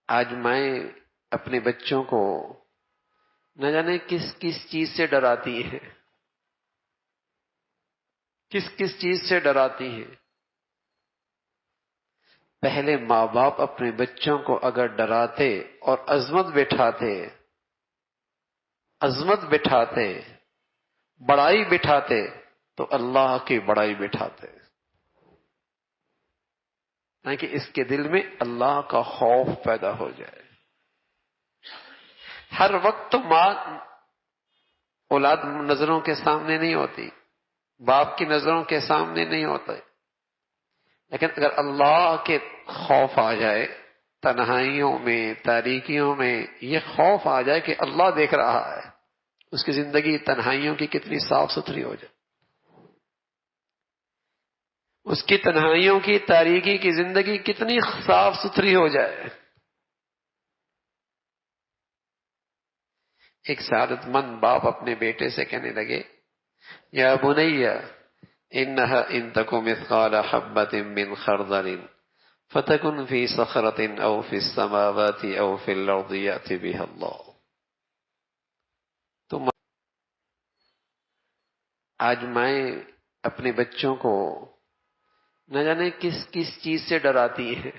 آج میں اپنے بچوں کو نہ جانے کس کس چیز سے ڈراتی ہیں، کس کس چیز سے ڈراتی ہیں۔ پہلے ماں باپ اپنے بچوں کو اگر ڈراتے اور عظمت بٹھاتے، بڑائی بٹھاتے تو اللہ کی بڑائی بٹھاتے، تاکہ اس کے دل میں اللہ کا خوف پیدا ہو جائے۔ ہر وقت ماں اولاد نظروں کے سامنے نہیں ہوتی، باپ کی نظروں کے سامنے نہیں ہوتے، لیکن اگر اللہ کے خوف آ جائے، تنہائیوں میں، تاریکیوں میں یہ خوف آ جائے کہ اللہ دیکھ رہا ہے، اس کی زندگی تنہائیوں کی کتنی صاف ستھری ہو جائے، اس کی تنہائیوں کی تاریکی کی زندگی کتنی صاف ستھری ہو جائے۔ ایک سعادت مند باپ اپنے بیٹے سے کہنے لگے، یا بنی انہا ان تکو مثقال حبۃ من خردل فتکن فی صخرۃ او فی السماوات او فی الارض یأتی بها اللہ۔ تم آج میں اپنے بچوں کو نہ جانے کس کس چیز سے ڈراتی ہیں،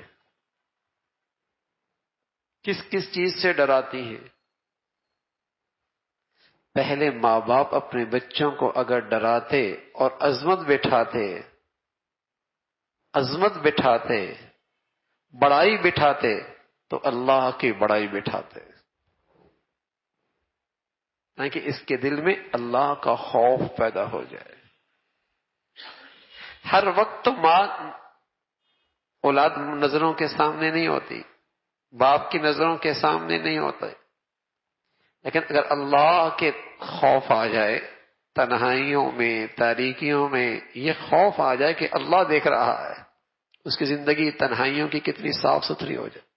کس کس چیز سے ڈراتی ہیں۔ پہلے ماں باپ اپنے بچوں کو اگر ڈراتے اور عظمت بٹھاتے، بڑائی بٹھاتے تو اللہ کی بڑائی بٹھاتے، تاکہ اس کے دل میں اللہ کا خوف پیدا ہو جائے۔ ہر وقت ماں اولاد نظروں کے سامنے نہیں ہوتی، باپ کی نظروں کے سامنے نہیں ہوتے، لیکن اگر اللہ کے خوف آ جائے، تنہائیوں میں، تاریکیوں میں یہ خوف آ جائے کہ اللہ دیکھ رہا ہے، اس کی زندگی تنہائیوں کی کتنی صاف ستھری ہو جائے،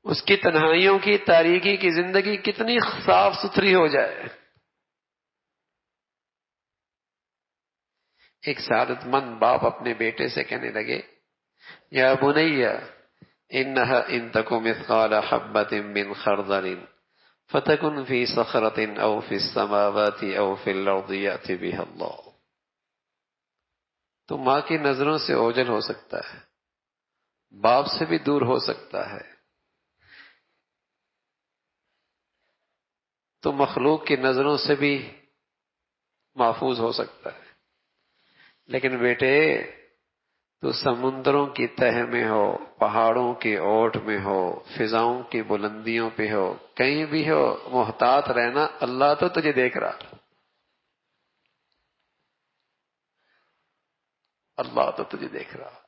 اس کی تنہائیوں کی تاریکی کی زندگی کتنی صاف ستھری ہو جائے۔ ایک سعادت مند باپ اپنے بیٹے سے کہنے لگے، یا بنی انہا ان تکو مثقال حبۃ من خردل فتکن فی صخرۃ او فی السماوات او فی الارض یأتی بها اللہ۔ تو ماں کی نظروں سے اوجھل ہو سکتا ہے، باپ سے بھی دور ہو سکتا ہے، تو مخلوق کی نظروں سے بھی محفوظ ہو سکتا ہے، لیکن بیٹے تو سمندروں کی تہ میں ہو، پہاڑوں کی اوٹ میں ہو، فضاؤں کی بلندیوں پہ ہو، کہیں بھی ہو، محتاط رہنا، اللہ تو تجھے دیکھ رہا، اللہ تو تجھے دیکھ رہا۔